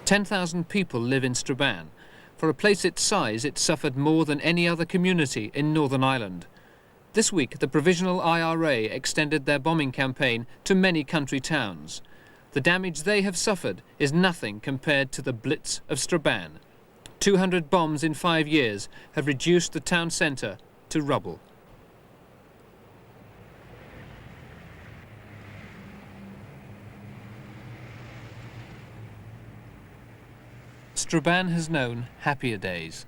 10,000 people live in Strabane. For a place its size, it suffered more than any other community in Northern Ireland. This week, the Provisional IRA extended their bombing campaign to many country towns. The damage they have suffered is nothing compared to the Blitz of Strabane. 200 bombs in 5 years have reduced the town centre to rubble. Strabane has known happier days.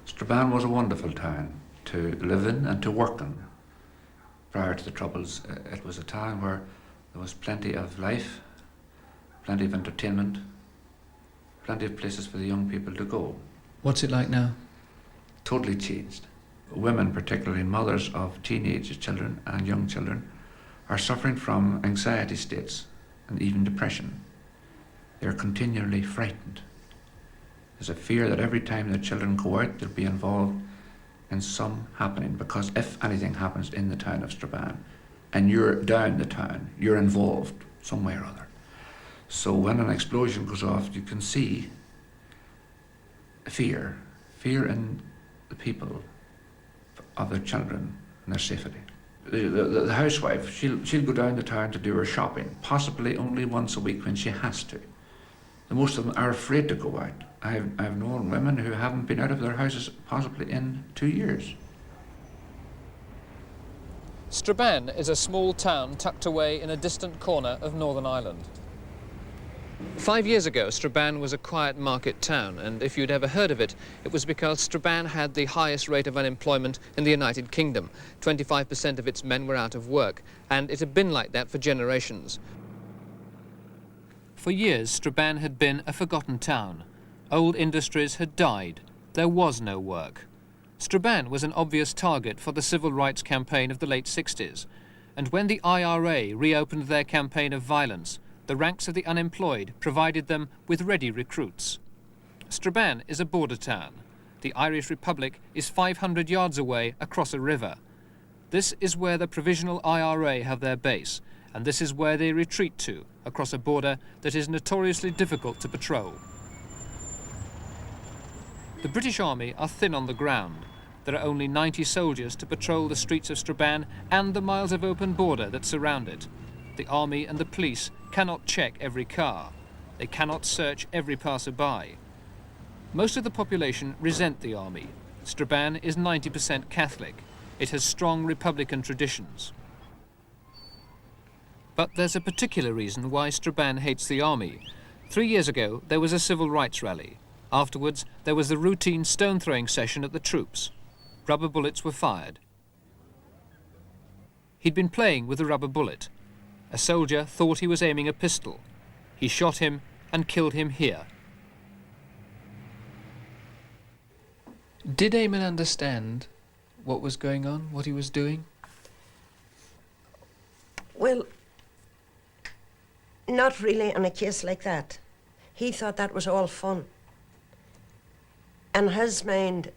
Strabane was a wonderful town to live in and to work in. Prior to the Troubles, it was a town where there was plenty of life, plenty of entertainment, plenty of places for the young people to go. What's it like now? Totally changed. Women, particularly mothers of teenage children and young children, are suffering from anxiety states and even depression. They're continually frightened. There's a fear that every time their children go out, they'll be involved in some happening, because if anything happens in the town of Strabane and you're down the town, you're involved some way or other. So when an explosion goes off, you can see fear in the people of their children and their safety. The housewife, she'll go down the town to do her shopping, possibly only once a week when she has to. The most of them are afraid to go out. I've known women who haven't been out of their houses possibly in 2 years. Strabane is a small town tucked away in a distant corner of Northern Ireland. 5 years ago, Strabane was a quiet market town, and if you'd ever heard of it, it was because Strabane had the highest rate of unemployment in the United Kingdom. 25% of its men were out of work, and it had been like that for generations. For years, Strabane had been a forgotten town. Old industries had died. There was no work. Strabane was an obvious target for the civil rights campaign of the late 60s, and when the IRA reopened their campaign of violence, the ranks of the unemployed provided them with ready recruits. Strabane is a border town. The Irish Republic is 500 yards away across a river. This is where the Provisional IRA have their base, and this is where they retreat to, across a border that is notoriously difficult to patrol. The British Army are thin on the ground. There are only 90 soldiers to patrol the streets of Strabane and the miles of open border that surround it. The army and the police cannot check every car. They cannot search every passer-by. Most of the population resent the army. Strabane is 90% Catholic. It has strong Republican traditions. But there's a particular reason why Strabane hates the army. 3 years ago, there was a civil rights rally. Afterwards, there was the routine stone-throwing session at the troops. Rubber bullets were fired. He'd been playing with a rubber bullet. A soldier thought he was aiming a pistol. He shot him and killed him here. Did Eamon understand what was going on, what he was doing? Well, not really in a case like that. He thought that was all fun. In his mind,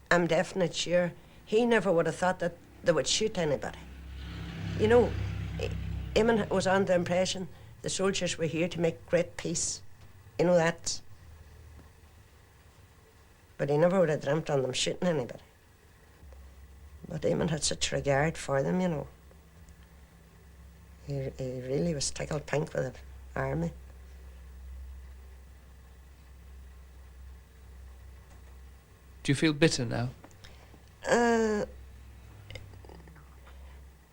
I'm definite sure, he never would have thought that they would shoot anybody. You know, Eamon was under the impression the soldiers were here to make great peace. You know that. But he never would have dreamt on them shooting anybody. But Eamon had such regard for them, you know. He really was tickled pink with the army. Do you feel bitter now?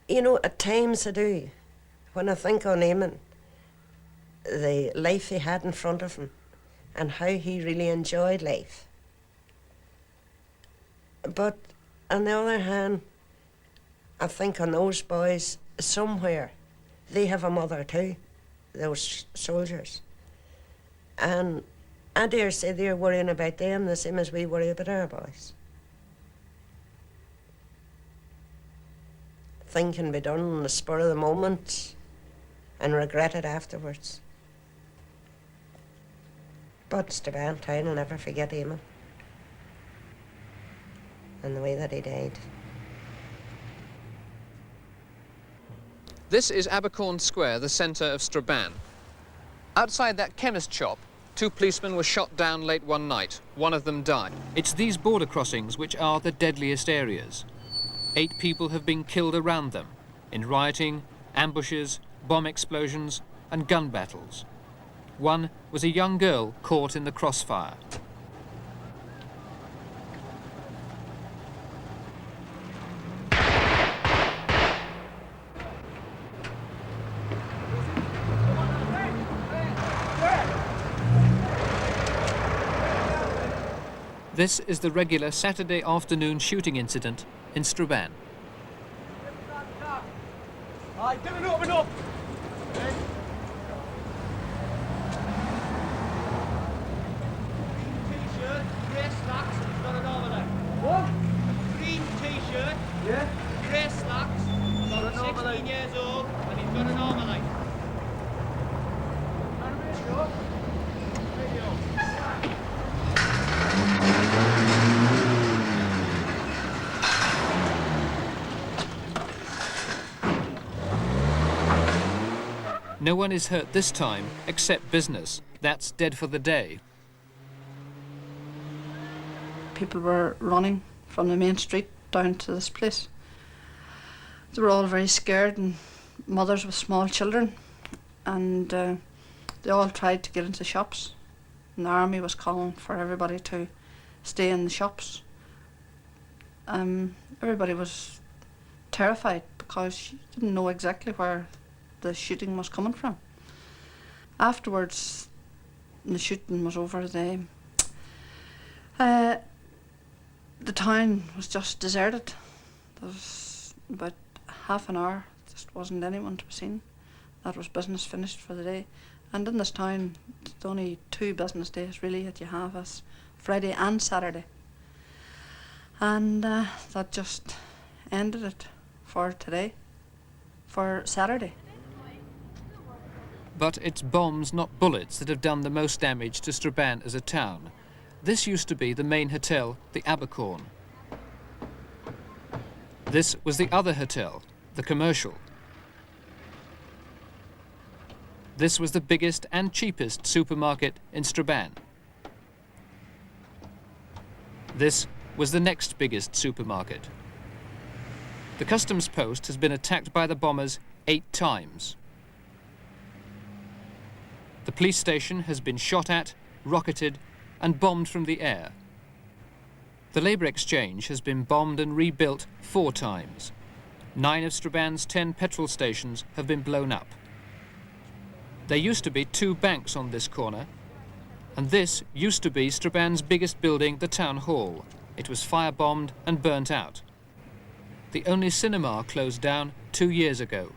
You know, at times I do. When I think on Eamon, the life he had in front of him and how he really enjoyed life. But on the other hand, I think on those boys, somewhere, they have a mother too, those soldiers. And I dare say they're worrying about them the same as we worry about our boys. Things can be done on the spur of the moment and regret it afterwards. But Strabane town will never forget Eamon and the way that he died. This is Abercorn Square, the centre of Strabane. Outside that chemist shop, 2 policemen were shot down late one night. One of them died. It's these border crossings which are the deadliest areas. 8 people have been killed around them in rioting, ambushes, bomb explosions and gun battles. One was a young girl caught in the crossfire. This is the regular Saturday afternoon shooting incident in Strabane. Open up! Green t-shirt, grey slacks, and he's got an overlay. What? Green t-shirt, yeah, grey slacks, about 16 years old, and he's got an overlay. No one is hurt this time except business. That's dead for the day. People were running from the main street down to this place. They were all very scared, and mothers with small children, and they all tried to get into the shops. And the army was calling for everybody to stay in the shops. Everybody was terrified because you didn't know exactly where the shooting was coming from. Afterwards, the shooting was over, the town was just deserted. There was about half an hour, just wasn't anyone to be seen. That was business finished for the day. And in this town, it's only 2 business days really that you have, as Friday and Saturday. And that just ended it for today, for Saturday. But it's bombs, not bullets, that have done the most damage to Strabane as a town. This used to be the main hotel, the Abercorn. This was the other hotel, the Commercial. This was the biggest and cheapest supermarket in Strabane. This was the next biggest supermarket. The customs post has been attacked by the bombers 8 times. The police station has been shot at, rocketed and bombed from the air. The Labour Exchange has been bombed and rebuilt 4 times. 9 of Strabane's 10 petrol stations have been blown up. There used to be 2 banks on this corner, and this used to be Strabane's biggest building, the Town Hall. It was firebombed and burnt out. The only cinema closed down 2 years ago.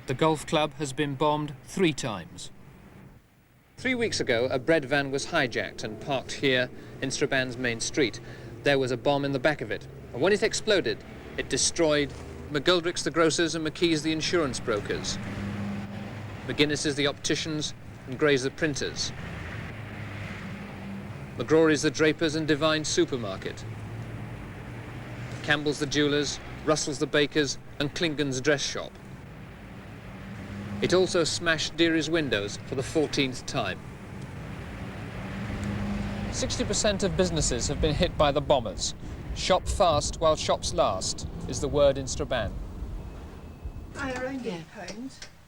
The golf club has been bombed 3 times. 3 weeks ago, a bread van was hijacked and parked here in Strabane's main street. There was a bomb in the back of it, and when it exploded, it destroyed McGoldrick's the grocers and McKee's the insurance brokers, McGuinness's the opticians and Gray's the printers, McGrory's the drapers and Divine's supermarket, Campbell's the jewellers, Russell's the bakers and Klingen's dress shop. It also smashed Deary's windows for the 14th time. 60% of businesses have been hit by the bombers. Shop fast while shops last is the word in Strabane.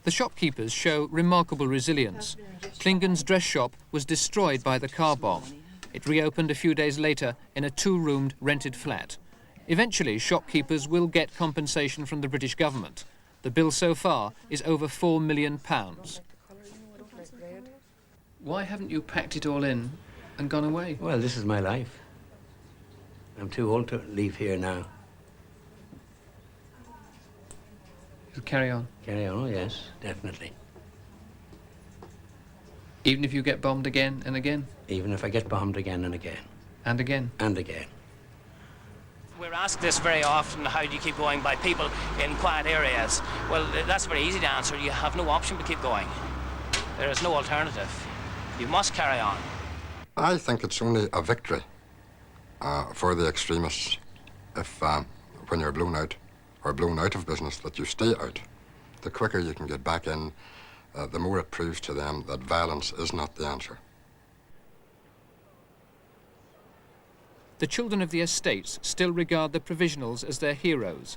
The shopkeepers show remarkable resilience. Klingen's dress shop was destroyed by the car bomb. It reopened a few days later in a 2-roomed rented flat. Eventually, shopkeepers will get compensation from the British government. The bill so far is over £4 million. Why haven't you packed it all in and gone away? Well, this is my life. I'm too old to leave here now. Carry on. Carry on, oh yes, definitely. Even if you get bombed again and again? Even if I get bombed again and again. And again? And again. We're asked this very often, how do you keep going, by people in quiet areas? Well, that's very easy to answer. You have no option but keep going. There is no alternative. You must carry on. I think it's only a victory for the extremists if when you're blown out or blown out of business, that you stay out. The quicker you can get back in, the more it proves to them that violence is not the answer. The children of the estates still regard the Provisionals as their heroes.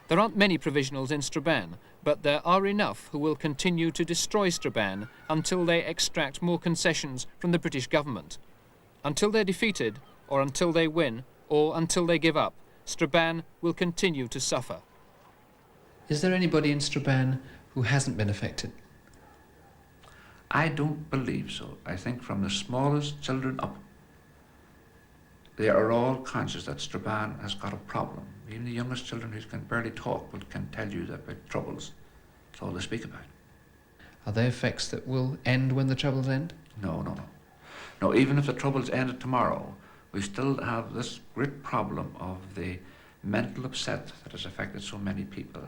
There aren't many Provisionals in Strabane, but there are enough who will continue to destroy Strabane until they extract more concessions from the British government. Until they're defeated, or until they win, or until they give up, Strabane will continue to suffer. Is there anybody in Strabane who hasn't been affected? I don't believe so. I think from the smallest children up, they are all conscious that Strabane has got a problem. Even the youngest children who can barely talk can tell you that about troubles. That's all they speak about. Are they effects that will end when the troubles end? No. No, even if the troubles ended tomorrow, we still have this great problem of the mental upset that has affected so many people.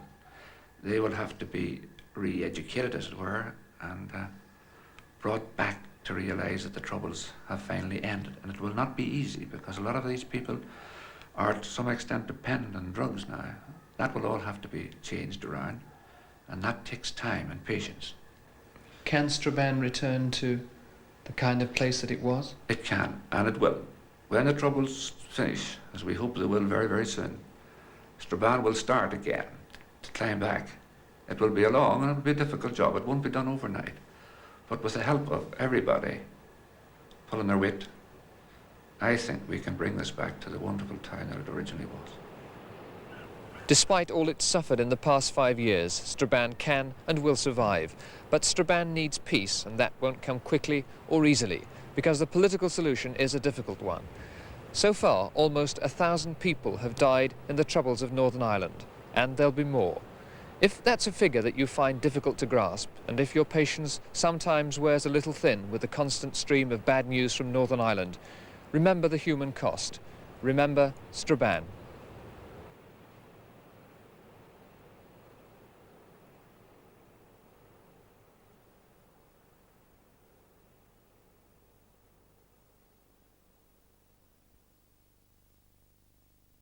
They will have to be re-educated, as it were, and brought back to realise that the troubles have finally ended. And it will not be easy, because a lot of these people are to some extent dependent on drugs now. That will all have to be changed around, and that takes time and patience. Can Strabane return to the kind of place that it was? It can, and it will. When the troubles finish, as we hope they will very, very soon, Strabane will start again to climb back. It will be a long and it will be a difficult job. It won't be done overnight. But with the help of everybody pulling their weight, I think we can bring this back to the wonderful town that it originally was. Despite all it's suffered in the past 5 years, Strabane can and will survive. But Strabane needs peace, and that won't come quickly or easily, because the political solution is a difficult one. So far, almost 1,000 people have died in the troubles of Northern Ireland, and there'll be more. If that's a figure that you find difficult to grasp, and if your patience sometimes wears a little thin with the constant stream of bad news from Northern Ireland, remember the human cost. Remember Strabane.